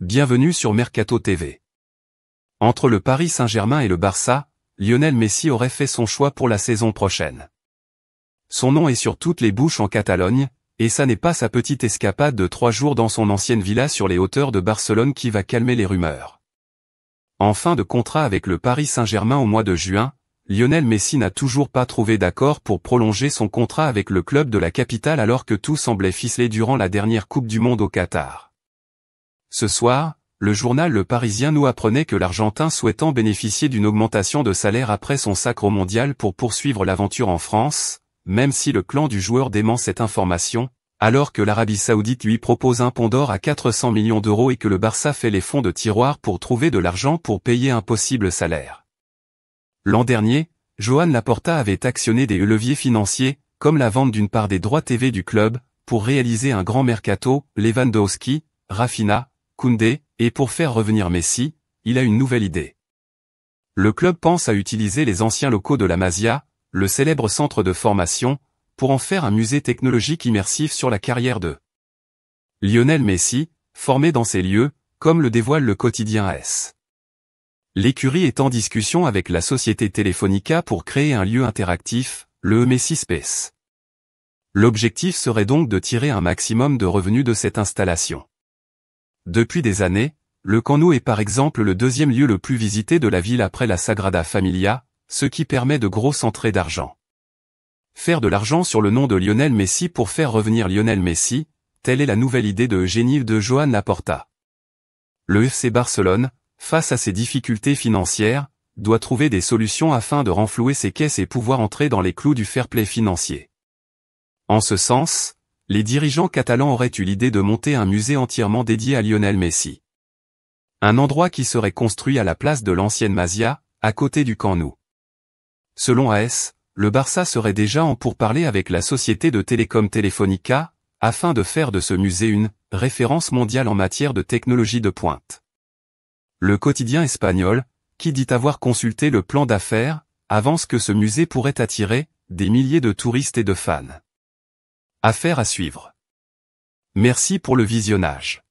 Bienvenue sur Mercato TV. Entre le Paris Saint-Germain et le Barça, Lionel Messi aurait fait son choix pour la saison prochaine. Son nom est sur toutes les bouches en Catalogne, et ça n'est pas sa petite escapade de 3 jours dans son ancienne villa sur les hauteurs de Barcelone qui va calmer les rumeurs. En fin de contrat avec le Paris Saint-Germain au mois de juin, Lionel Messi n'a toujours pas trouvé d'accord pour prolonger son contrat avec le club de la capitale alors que tout semblait ficelé durant la dernière Coupe du Monde au Qatar. Ce soir, le journal Le Parisien nous apprenait que l'Argentin souhaitant bénéficier d'une augmentation de salaire après son sacre au mondial pour poursuivre l'aventure en France, même si le clan du joueur dément cette information, alors que l'Arabie Saoudite lui propose un pont d'or à 400 millions d'euros et que le Barça fait les fonds de tiroir pour trouver de l'argent pour payer un possible salaire. L'an dernier, Joan Laporta avait actionné des leviers financiers, comme la vente d'une part des droits TV du club, pour réaliser un grand mercato, Lewandowski, Rafinha, Koundé, et pour faire revenir Messi, il a une nouvelle idée. Le club pense à utiliser les anciens locaux de la Masia, le célèbre centre de formation, pour en faire un musée technologique immersif sur la carrière de Lionel Messi, formé dans ces lieux, comme le dévoile le quotidien AS. L'écurie est en discussion avec la société Telefónica pour créer un lieu interactif, le Messi Space. L'objectif serait donc de tirer un maximum de revenus de cette installation. Depuis des années, le Camp Nou est par exemple le deuxième lieu le plus visité de la ville après la Sagrada Familia, ce qui permet de grosses entrées d'argent. Faire de l'argent sur le nom de Lionel Messi pour faire revenir Lionel Messi, telle est la nouvelle idée de génie de Joan Laporta. Le FC Barcelone, face à ses difficultés financières, doit trouver des solutions afin de renflouer ses caisses et pouvoir entrer dans les clous du fair play financier. En ce sens, les dirigeants catalans auraient eu l'idée de monter un musée entièrement dédié à Lionel Messi. Un endroit qui serait construit à la place de l'ancienne Masia, à côté du Camp Nou. Selon AS, le Barça serait déjà en pourparlers avec la société de télécom Telefónica, afin de faire de ce musée une référence mondiale en matière de technologie de pointe. Le quotidien espagnol, qui dit avoir consulté le plan d'affaires, avance que ce musée pourrait attirer des milliers de touristes et de fans. Affaire à suivre. Merci pour le visionnage.